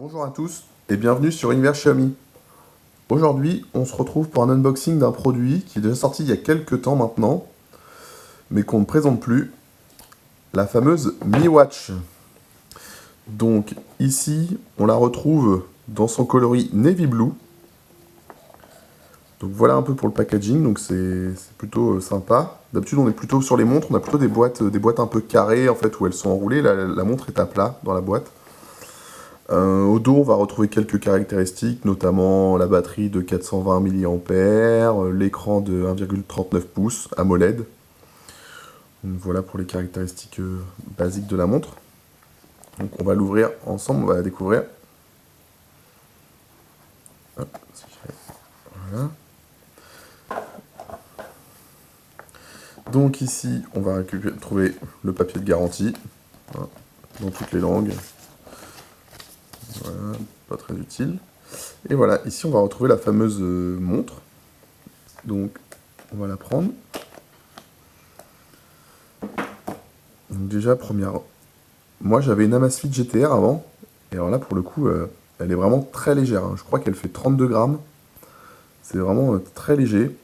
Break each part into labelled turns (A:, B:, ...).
A: Bonjour à tous et bienvenue sur Univers Xiaomi. Aujourd'hui, on se retrouve pour un unboxing d'un produit qui est déjà sorti il y a quelques temps maintenant, mais qu'on ne présente plus, la fameuse Mi Watch. Donc ici, on la retrouve dans son coloris Navy Blue. Donc voilà un peu pour le packaging, donc c'est plutôt sympa. D'habitude, on est plutôt sur les montres, on a plutôt des boîtes un peu carrées en fait où elles sont enroulées. La montre est à plat dans la boîte. Au dos, on va retrouver quelques caractéristiques, notamment la batterie de 420 mAh, l'écran de 1,39 pouces AMOLED. Donc voilà pour les caractéristiques basiques de la montre. Donc on va l'ouvrir ensemble, on va la découvrir. Hop, voilà. Donc ici, on va trouver le papier de garantie, hein, dans toutes les langues. Voilà, pas très utile. Et voilà, ici on va retrouver la fameuse montre. Donc on va la prendre. Donc déjà, moi j'avais une Amazfit GTR avant, et alors là pour le coup, elle est vraiment très légère, hein. Je crois qu'elle fait 32 grammes, c'est vraiment très léger.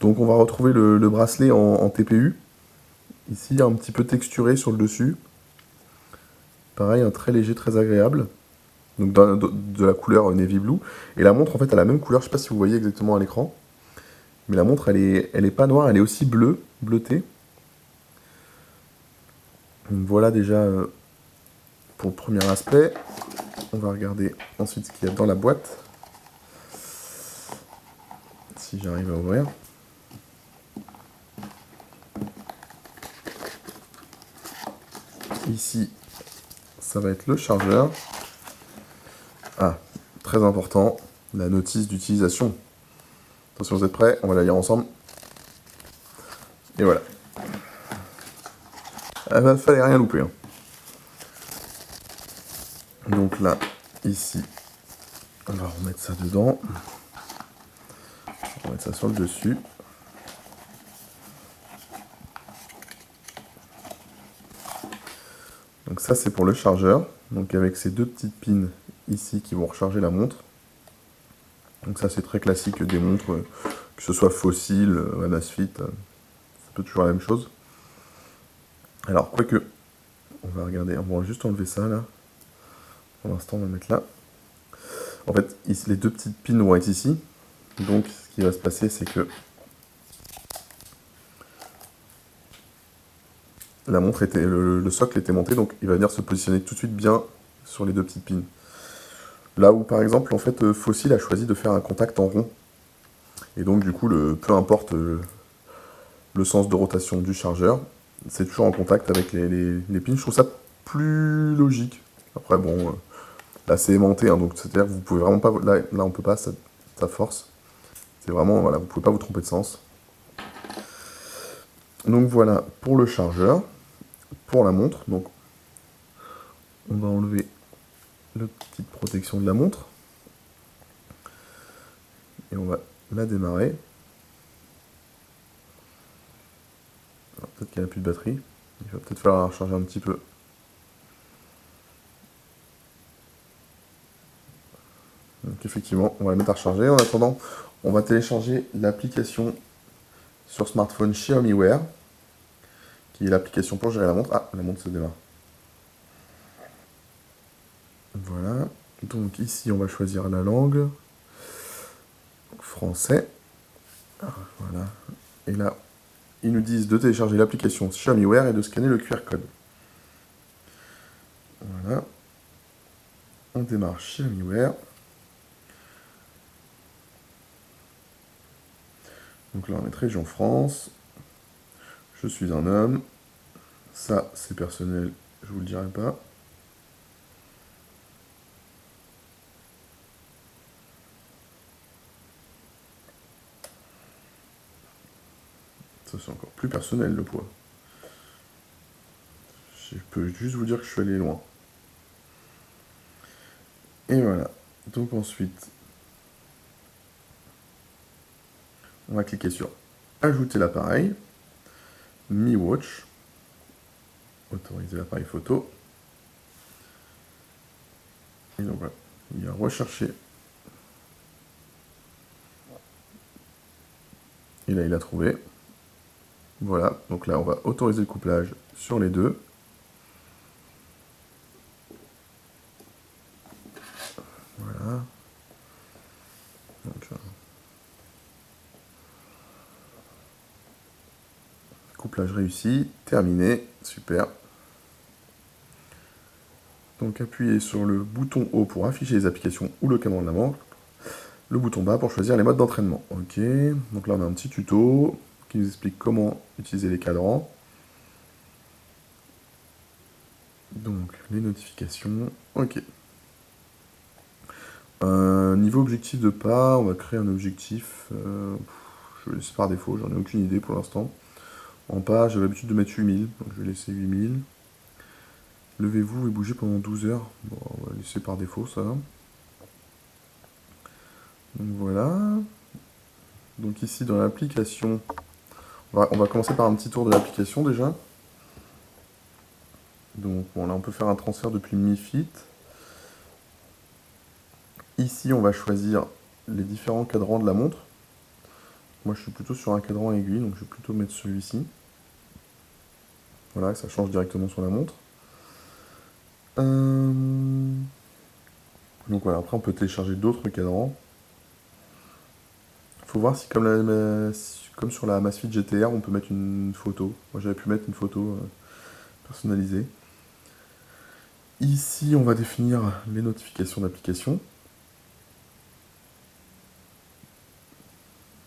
A: Donc on va retrouver le bracelet en TPU, ici un petit peu texturé sur le dessus. Pareil, un très léger, très agréable. Donc de la couleur Navy Blue. Et la montre en fait a la même couleur, je sais pas si vous voyez exactement à l'écran. Mais la montre elle est pas noire, elle est aussi bleutée. Donc voilà déjà pour le premier aspect. On va regarder ensuite ce qu'il y a dans la boîte. Si j'arrive à ouvrir. Ici, ça va être le chargeur. Ah, très important, la notice d'utilisation. Attention, vous êtes prêts? On va la lire ensemble. Et voilà. Il ne fallait rien louper, hein. Donc là, ici, on va remettre ça dedans. On va mettre ça sur le dessus. Donc ça, c'est pour le chargeur. Donc avec ces deux petites pins ici qui vont recharger la montre. Donc ça, c'est très classique des montres, que ce soit Fossil, Amazfit, c'est un peu toujours la même chose. Alors, quoique, on va regarder, on va juste enlever ça là. Pour l'instant, on va mettre là. En fait, ici, les deux petites pins vont être ici. Donc, ce qui va se passer, c'est que la montre était, le socle était monté, donc il va venir se positionner tout de suite bien sur les deux petites pins. Là où, par exemple, en fait, Fossil a choisi de faire un contact en rond. Et donc, du coup, peu importe le sens de rotation du chargeur, c'est toujours en contact avec les pins. Je trouve ça plus logique. Après, bon, là, c'est aimanté, hein, donc c'est-à-dire que vous pouvez vraiment pas... Là on peut pas, ça force. C'est vraiment, voilà, vous pouvez pas vous tromper de sens. Donc voilà, pour le chargeur, pour la montre, donc on va enlever la petite protection de la montre. Et on va la démarrer. Peut-être qu'elle n'a plus de batterie. Il va peut-être falloir la recharger un petit peu. Donc effectivement, on va la mettre à recharger. En attendant, on va télécharger l'application sur smartphone Xiaomi Wear, qui est l'application pour gérer la montre. Ah, la montre se démarre. Voilà. Donc ici, on va choisir la langue. Donc, français. Voilà. Et là, ils nous disent de télécharger l'application Xiaomi Wear et de scanner le QR code. Voilà. On démarre Xiaomi Wear. Donc là, on va mettre région France. Je suis un homme. Ça, c'est personnel, je vous le dirai pas. Ça, c'est encore plus personnel, le poids. Je peux juste vous dire que je suis allé loin. Et voilà. Donc ensuite, on va cliquer sur Ajouter l'appareil. Mi Watch. Autoriser l'appareil photo. Et donc voilà, il a recherché. Et là, il a trouvé. Voilà, donc là, on va autoriser le couplage sur les deux. Voilà. Donc, couplage réussi, terminé, super. Donc appuyez sur le bouton haut pour afficher les applications ou le cadran de la montre. Le bouton bas pour choisir les modes d'entraînement. Ok, donc là on a un petit tuto qui nous explique comment utiliser les cadrans. Donc les notifications, ok. Niveau objectif de pas, on va créer un objectif, je vais laisser par défaut, j'en ai aucune idée pour l'instant. En pas, j'ai l'habitude de mettre 8000, donc je vais laisser 8000. Levez-vous et bougez pendant 12 heures, bon, on va laisser par défaut ça. Donc voilà. Donc ici dans l'application, on va commencer par un petit tour de l'application déjà. Donc bon, là on peut faire un transfert depuis Mi Fit. Ici on va choisir les différents cadrans de la montre. Moi je suis plutôt sur un cadran aiguille, donc je vais plutôt mettre celui-ci. Voilà, ça change directement sur la montre. Donc voilà, après on peut télécharger d'autres cadrans. Faut voir si comme sur la Amazfit GTR on peut mettre une photo. Moi j'avais pu mettre une photo personnalisée. Ici on va définir les notifications d'application.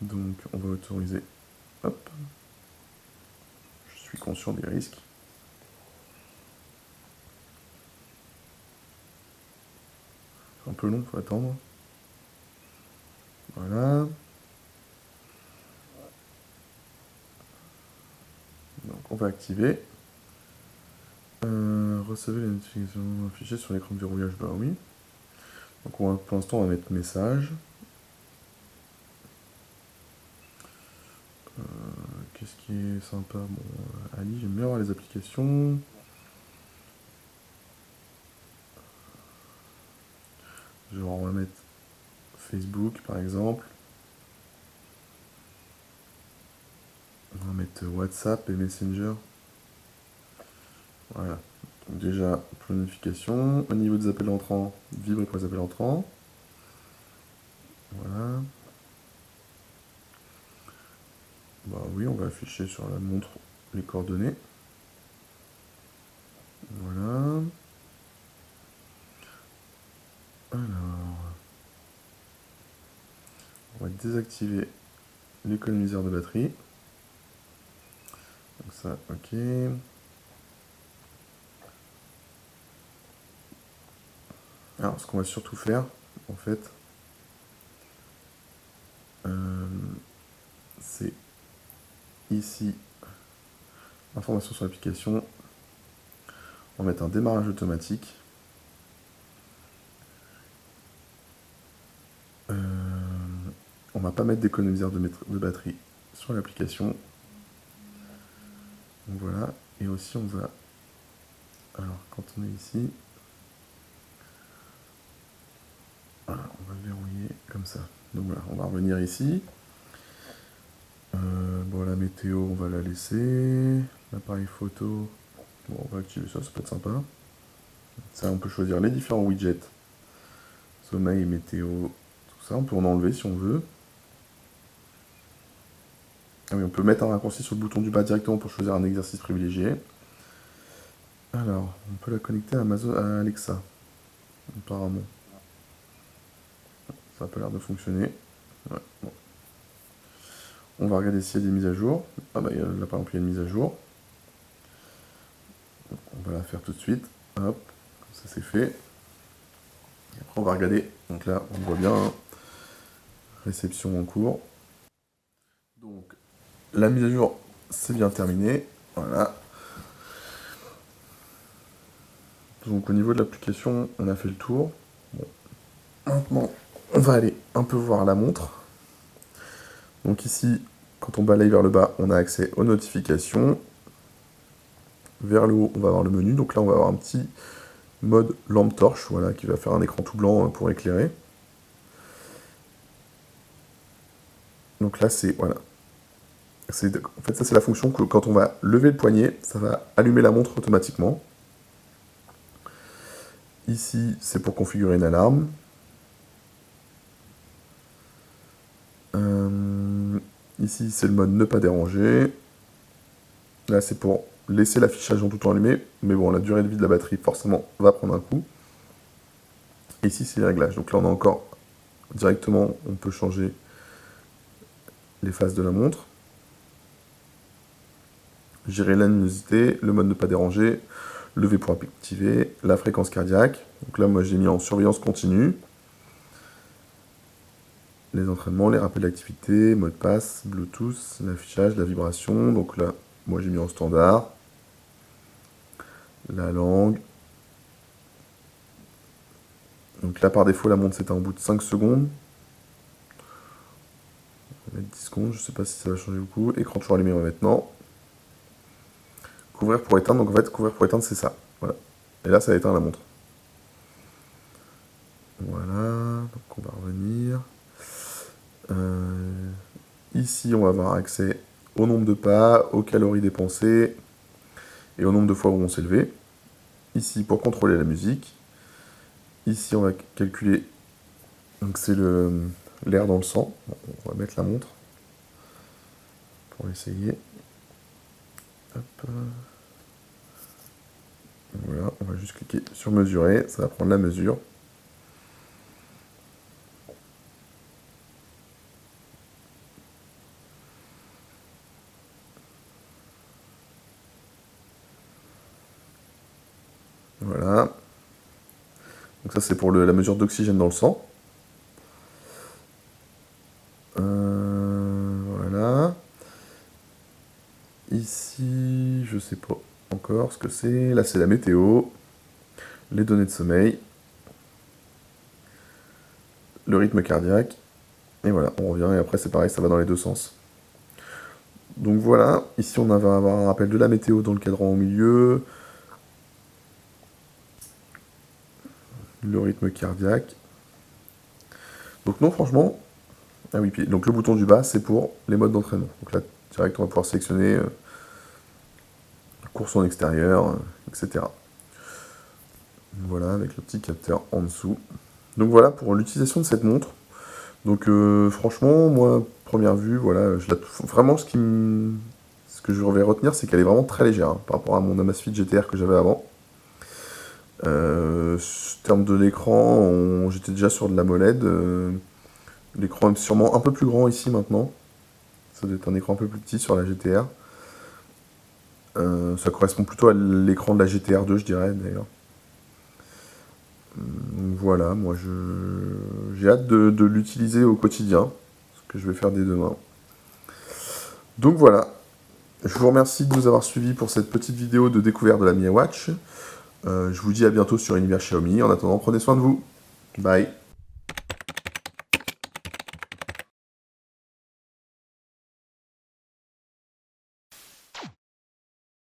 A: Donc on va autoriser. Hop. Je suis conscient des risques. C'est un peu long, faut attendre. Voilà. Donc on va activer. Recevez les notifications affichées sur l'écran de verrouillage. Bah oui. Donc pour l'instant on va mettre message. Qu'est-ce qui est sympa? Bon, Ali, j'aime bien voir les applications. Genre on va mettre Facebook par exemple. On va mettre WhatsApp et Messenger. Voilà. Donc déjà, pour les notifications. Au niveau des appels entrants, vibrer pour les appels entrants. Voilà. Bah oui, on va afficher sur la montre les coordonnées. Voilà. Alors, on va désactiver l'économiseur de batterie. Donc ça, ok. Alors, ce qu'on va surtout faire, en fait, c'est ici, information sur l'application, on va mettre un démarrage automatique. On va pas mettre d'économiseur de batterie sur l'application. Donc voilà. Et aussi on va... Alors quand on est ici... Voilà, on va le verrouiller comme ça. Donc voilà, on va revenir ici. Bon, la météo, on va la laisser. L'appareil photo, bon, on va activer ça, ça peut être sympa. Ça, on peut choisir les différents widgets. Sommeil, météo, tout ça. On peut en enlever si on veut. Ah oui, on peut mettre un raccourci sur le bouton du bas directement pour choisir un exercice privilégié. Alors, on peut la connecter à Amazon, à Alexa, apparemment. Ça n'a pas l'air de fonctionner. Ouais, bon. On va regarder s'il y a des mises à jour. Ah bah là par exemple il y a une mise à jour. Donc, on va la faire tout de suite. Hop, ça c'est fait. Et après on va regarder. Donc là on voit bien, hein, réception en cours. Donc la mise à jour c'est bien terminé. Voilà. Donc au niveau de l'application on a fait le tour. Bon. Maintenant on va aller un peu voir la montre. Donc ici quand on balaye vers le bas on a accès aux notifications. Vers le haut, on va avoir le menu. Donc là, on va avoir un petit mode lampe torche, voilà, qui va faire un écran tout blanc pour éclairer. Donc là, c'est, voilà. En fait, ça, c'est la fonction que quand on va lever le poignet, ça va allumer la montre automatiquement. Ici, c'est pour configurer une alarme. Ici, c'est le mode ne pas déranger. Là, c'est pour laisser l'affichage en tout temps allumé. Mais bon, la durée de vie de la batterie, forcément, va prendre un coup. Et ici, c'est les réglages. Donc là, on a encore directement, on peut changer les phases de la montre. Gérer la luminosité, le mode ne pas déranger, lever pour activer, la fréquence cardiaque. Donc là, moi, j'ai mis en surveillance continue. Les entraînements, les rappels d'activité, mot de passe, Bluetooth, l'affichage, la vibration. Donc là, moi j'ai mis en standard. La langue. Donc là, par défaut, la montre s'éteint au bout de 5 secondes. On va mettre 10 secondes, je ne sais pas si ça va changer beaucoup. Écran toujours allumé maintenant. Couvrir pour éteindre, donc en fait, couvrir pour éteindre, c'est ça. Voilà. Et là, ça éteint la montre. Voilà, donc on va revenir. Ici, on va avoir accès au nombre de pas, aux calories dépensées et au nombre de fois où on s'est levé. Ici, pour contrôler la musique. Ici, on va calculer, donc c'est l'air dans le sang. Bon, on va mettre la montre pour essayer. Hop. Voilà, on va juste cliquer sur mesurer, ça va prendre la mesure. Voilà. Donc ça, c'est pour la mesure d'oxygène dans le sang. Voilà. Ici, je sais pas encore ce que c'est. Là, c'est la météo, les données de sommeil, le rythme cardiaque. Et voilà, on revient et après, c'est pareil, ça va dans les deux sens. Donc voilà, ici, on va avoir un rappel de la météo dans le cadran au milieu. Le rythme cardiaque. Donc non, franchement... Ah oui, puis donc le bouton du bas, c'est pour les modes d'entraînement. Donc là, direct, on va pouvoir sélectionner course en extérieur, etc. Voilà, avec le petit capteur en dessous. Donc voilà pour l'utilisation de cette montre. Donc franchement, moi, première vue, voilà, vraiment ce que je vais retenir, c'est qu'elle est vraiment très légère par rapport à mon Amazfit GTR que j'avais avant. En termes de l'écran, j'étais déjà sur de la l'AMOLED. L'écran est sûrement un peu plus grand ici maintenant. Ça doit être un écran un peu plus petit sur la GTR. Ça correspond plutôt à l'écran de la GTR 2, je dirais d'ailleurs. Donc voilà, moi j'ai hâte de l'utiliser au quotidien, ce que je vais faire dès demain. Donc voilà, je vous remercie de nous avoir suivis pour cette petite vidéo de découverte de la Mi Watch. Je vous dis à bientôt sur Univers Xiaomi. En attendant, prenez soin de vous. Bye.